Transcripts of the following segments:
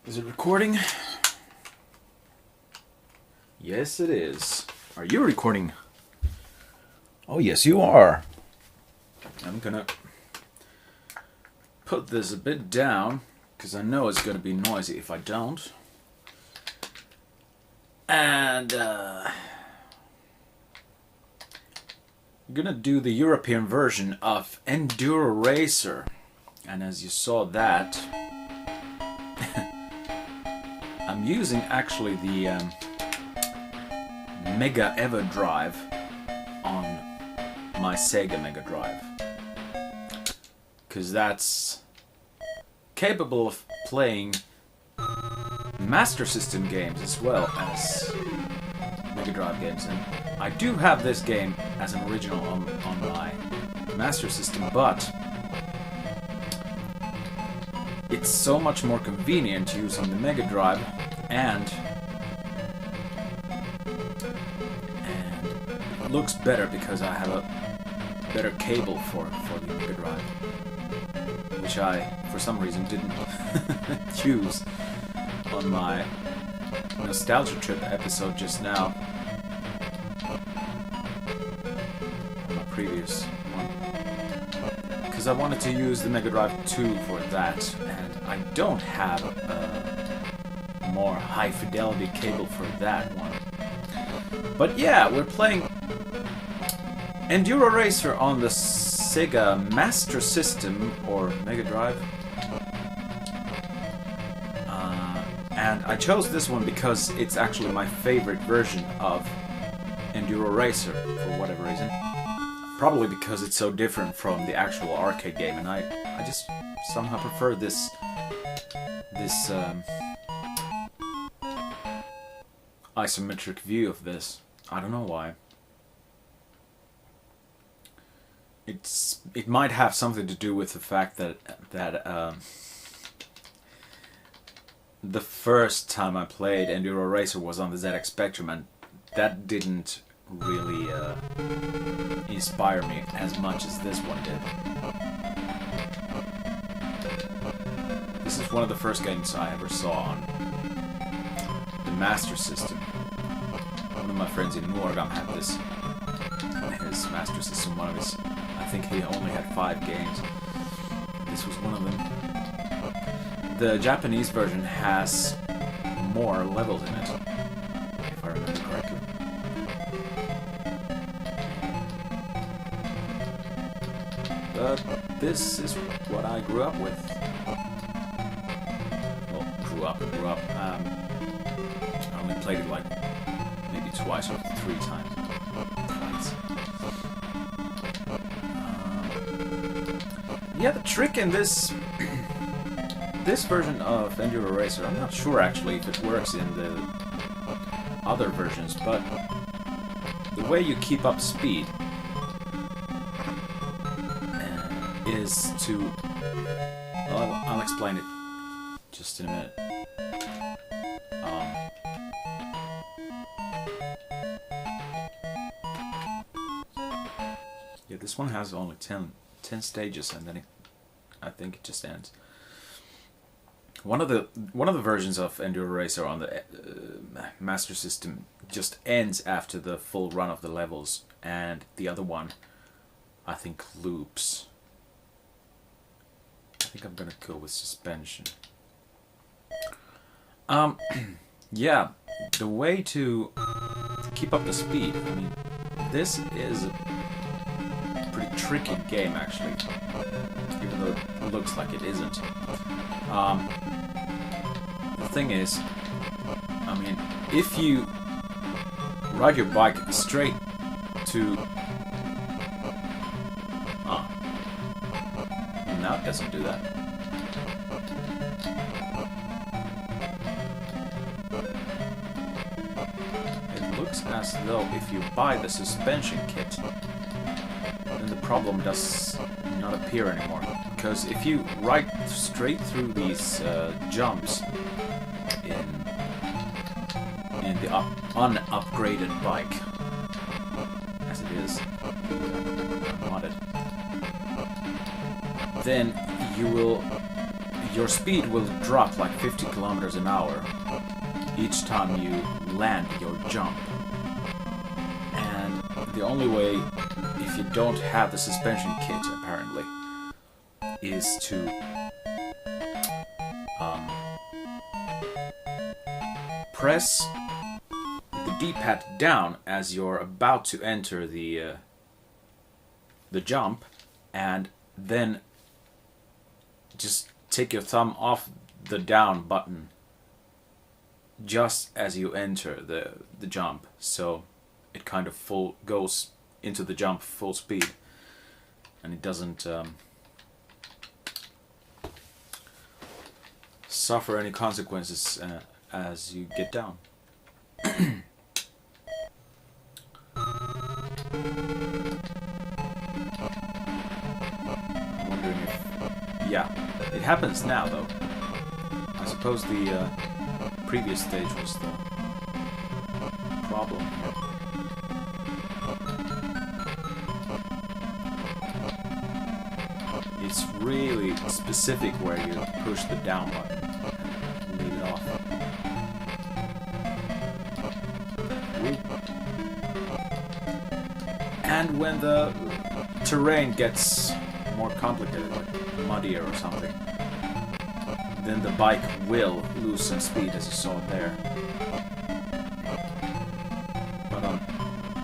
Is it recording? Yes, it is. Are you recording? Oh, yes, you are. I'm gonna put this a bit down because I know it's gonna be noisy if I don't. And I'm gonna do the European version of ENDURO RACER. And as you saw that, I'm using actually the Megadrive on my Sega Megadrive, because that's capable of playing Master System games as well as Megadrive games. And I do have this game as an original on my Master System, but it's so much more convenient to use on the Megadrive, and it looks better because I have a better cable for the Megadrive, which I, for some reason, didn't use on my Nostalgia Trip episode just now, on my previous one, because I wanted to use the Megadrive 2 for that, and I don't have a more high fidelity cable for that one. But yeah, we're playing ENDURO RACER on the Sega Master System or Megadrive. And I chose this one because it's actually my favorite version of ENDURO RACER for whatever reason. Probably because it's so different from the actual arcade game, and I just somehow prefer this isometric view of this. I don't know why. It might have something to do with the fact that the first time I played ENDURO RACER was on the ZX Spectrum, and that didn't really inspire me as much as this one did. This is one of the first games I ever saw on the Master System. One of my friends in Norgam had this on his Master System. One of his, I think he only had 5 games. This was one of them. The Japanese version has more levels in it, if I remember correctly. But this is what I grew up with. Well, grew up. I only played it like maybe twice or 3 times. Yeah, the trick in this version of ENDURO RACER, I'm not sure actually if it works in the other versions, but the way you keep up speed is to... Well, I'll explain it just in a minute. Yeah, this one has only 10 stages, and then I think it just ends. One of the versions of ENDURO RACER on the Master System just ends after the full run of the levels, and the other one, I think, loops. I think I'm gonna go with suspension. Yeah, the way to keep up the speed, I mean, this is a pretty tricky game actually, even though it looks like it isn't. The thing is, I mean, if you ride your bike straight to... now it doesn't do that. It looks as though if you buy the suspension kit, then the problem does not appear anymore. Because if you ride straight through these jumps in the unupgraded bike, as it is modded, then your speed will drop like 50 kilometers an hour each time you land your jump. And the only way, if you don't have the suspension kit, apparently, is to press the D-pad down as you're about to enter the jump, and then just take your thumb off the down button just as you enter the jump, so it kind of goes into the jump full speed, and it doesn't suffer any consequences as you get down. I'm wondering if... yeah, it happens now though. I suppose the previous stage was the problem here. It's really specific where you push the down button and leave it off. And when the terrain gets more complicated, like muddier or something, then the bike will lose some speed, as you saw there. But on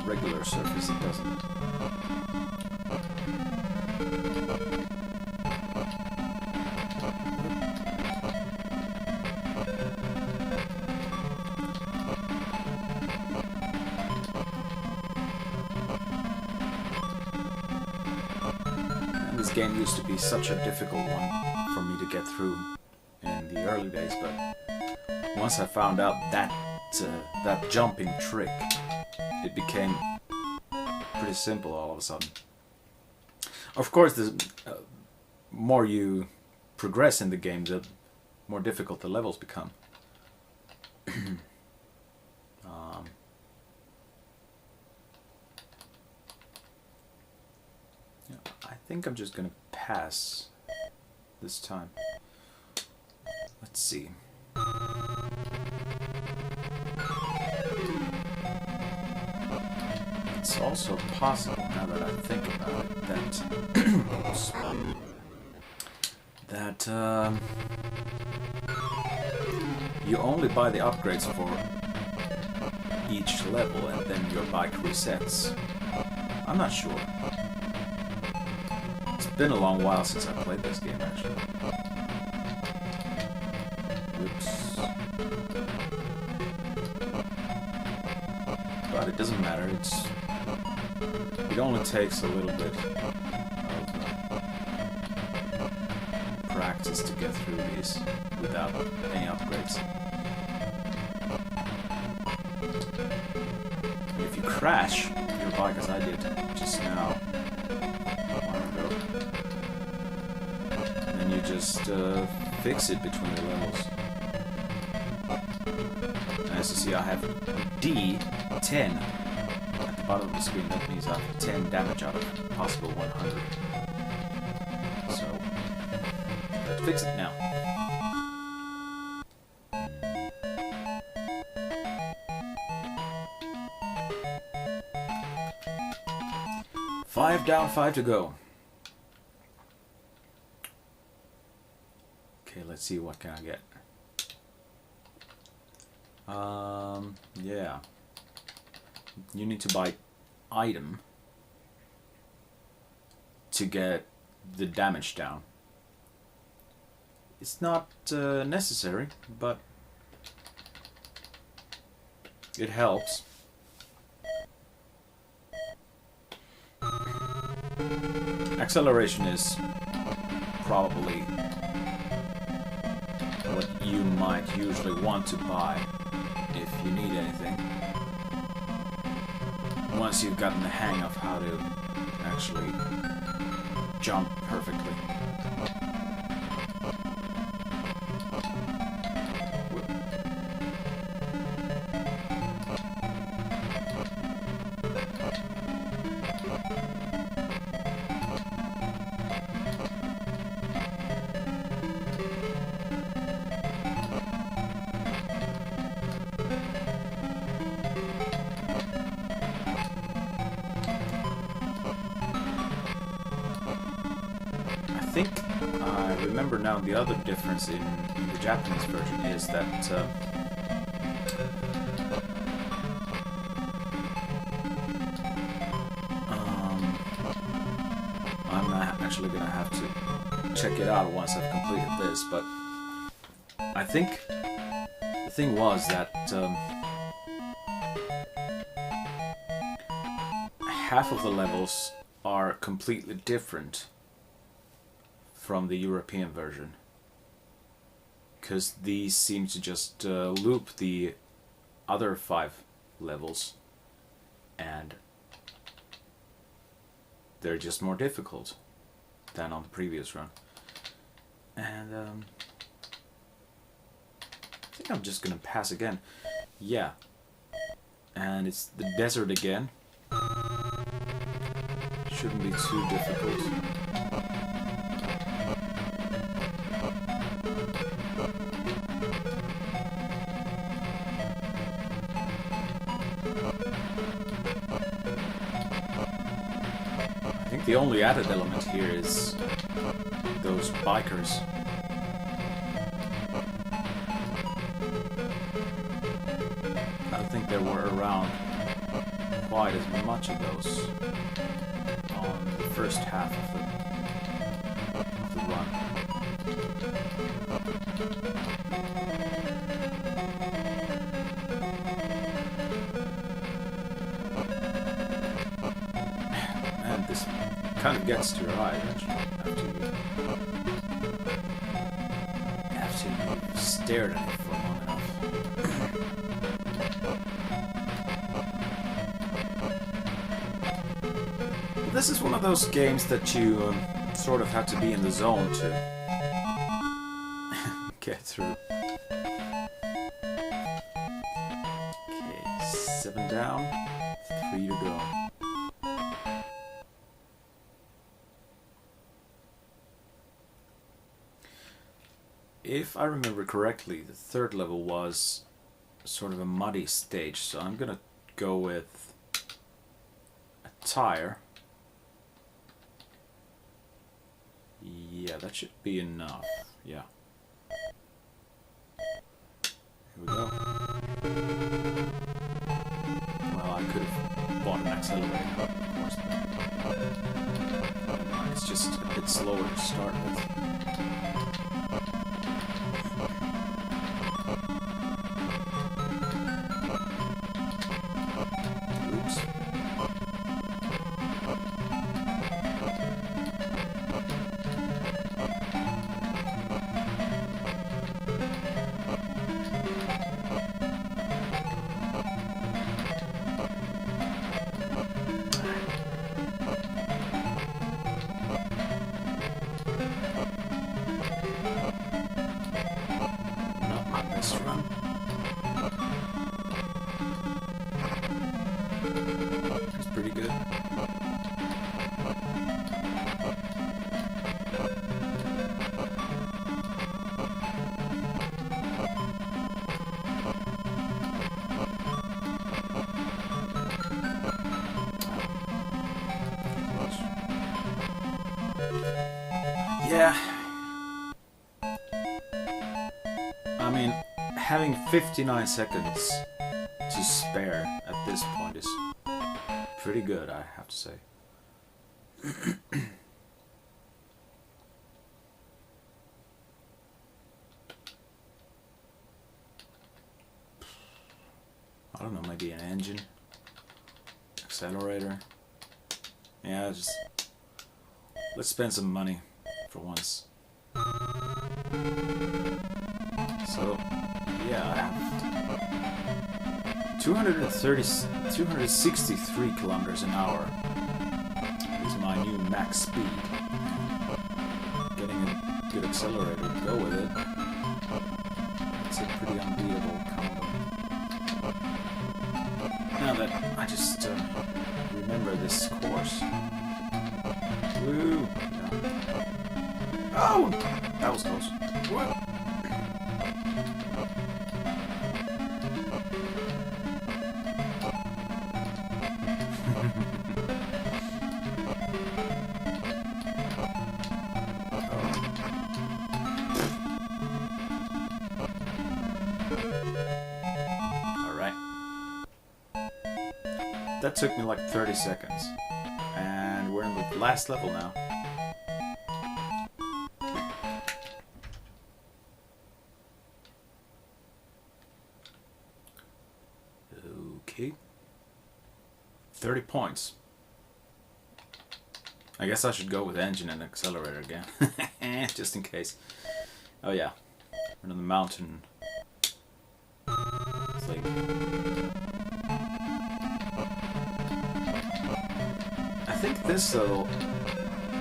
regular surface it doesn't. And this game used to be such a difficult one for me to get through in the early days, but once I found out that jumping trick, it became pretty simple all of a sudden. Of course, the more you progress in the game, the more difficult the levels become. I think I'm just gonna pass this time. Let's see. It's also possible, now that I think about it, that you only buy the upgrades for each level and then your bike resets. I'm not sure. It's been a long while since I played this game, actually. Oops. But it doesn't matter, it only takes a little bit of practice to get through these without any upgrades. And if you crash your bike, as I did just now, a while ago, then you just fix it between the levels. And as you see, I have D10 at the bottom of the screen. That means I have 10 damage out of possible 100. So, let's fix it now. Five down, 5 to go. Okay, let's see, what can I get? Yeah. You need to buy item to get the damage down. It's not necessary, but it helps. Acceleration is probably what you might usually want to buy if you need anything. Once you've gotten the hang of how to actually jump perfectly. remember now, the other difference in the Japanese version is that I'm actually gonna have to check it out once I've completed this, but I think the thing was that half of the levels are completely different from the European version, because these seem to just loop the other 5 levels, and they're just more difficult than on the previous run. And I think I'm just gonna pass again. Yeah, and it's the desert again. Shouldn't be too difficult. I think the only added element here is those bikers. I don't think there were around quite as much of those on the first half of the run. And this kind of gets to your eye, actually. After you've stared at it for long enough. This is one of those games that you sort of have to be in the zone to get through. Okay, 7 down, 3 to go. If I remember correctly, the third level was sort of a muddy stage, so I'm gonna go with a tire. Yeah, that should be enough. Yeah. Here we go. Well, I could have bought an accelerator, of course. But it's just a bit slower to start with. Oops. Pretty good. Yeah. I mean, having 59 seconds to spare at this point is pretty good, I have to say. I don't know, maybe an engine, accelerator. Yeah, just let's spend some money for once. So, yeah, I have 263 kilometers an hour is my new max speed. Getting a good accelerator to go with it, it's a pretty unbeatable combo. Now that I just remember this course. Woo! Yeah. Oh! That was close. What? Alright. That took me like 30 seconds. And we're in the last level now. Okay. 30 points. I guess I should go with engine and accelerator again. Just in case. Oh yeah. We're on the mountain. It's like... I think this level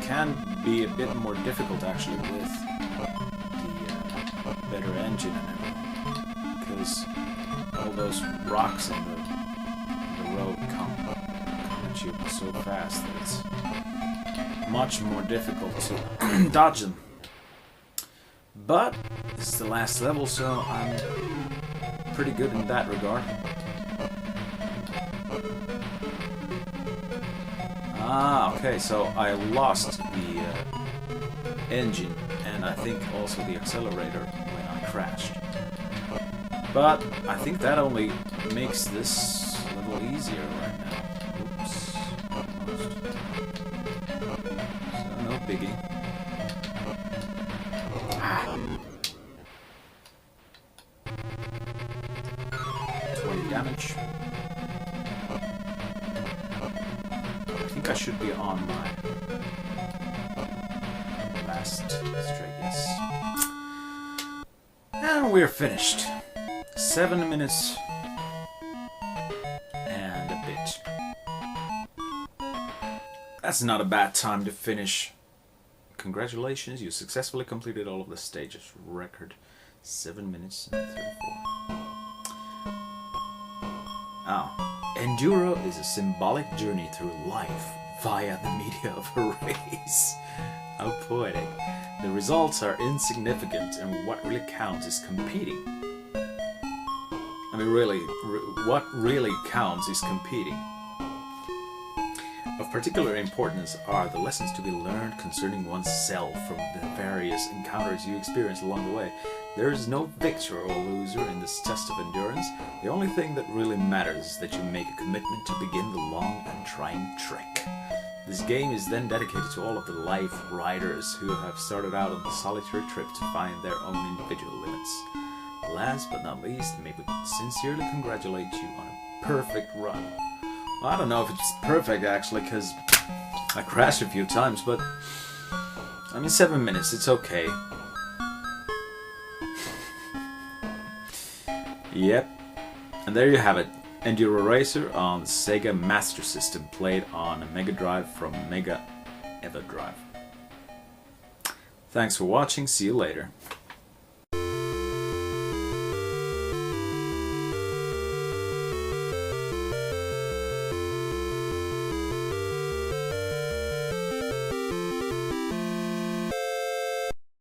can be a bit more difficult actually with the better engine and everything. Because all those rocks in the road come at you so fast that it's much more difficult to dodge them. But this is the last level, so I'm pretty good in that regard. Ah, okay, so I lost the engine and I think also the accelerator when I crashed. But I think that only makes this a little easier right now. Oops. Almost. So no biggie. Ah. 20 damage. I think I should be on my last straight, yes. And we're finished. 7 minutes and a bit. That's not a bad time to finish. Congratulations, you successfully completed all of the stages. Record 7 minutes and 34. Oh. Enduro is a symbolic journey through life via the media of a race. How poetic. The results are insignificant and what really counts is competing. I mean, really, what really counts is competing. Of particular importance are the lessons to be learned concerning oneself from the various encounters you experience along the way. There is no victor or loser in this test of endurance. The only thing that really matters is that you make a commitment to begin the long and trying trek. This game is then dedicated to all of the life riders who have started out on the solitary trip to find their own individual limits. Last but not least, may we sincerely congratulate you on a perfect run. Well, I don't know if it's perfect actually, because I crashed a few times, but I mean 7 minutes, it's okay. Yep, and there you have it. Enduro Racer on Sega Master System, played on a Megadrive from Mega Everdrive. Thanks for watching, see you later.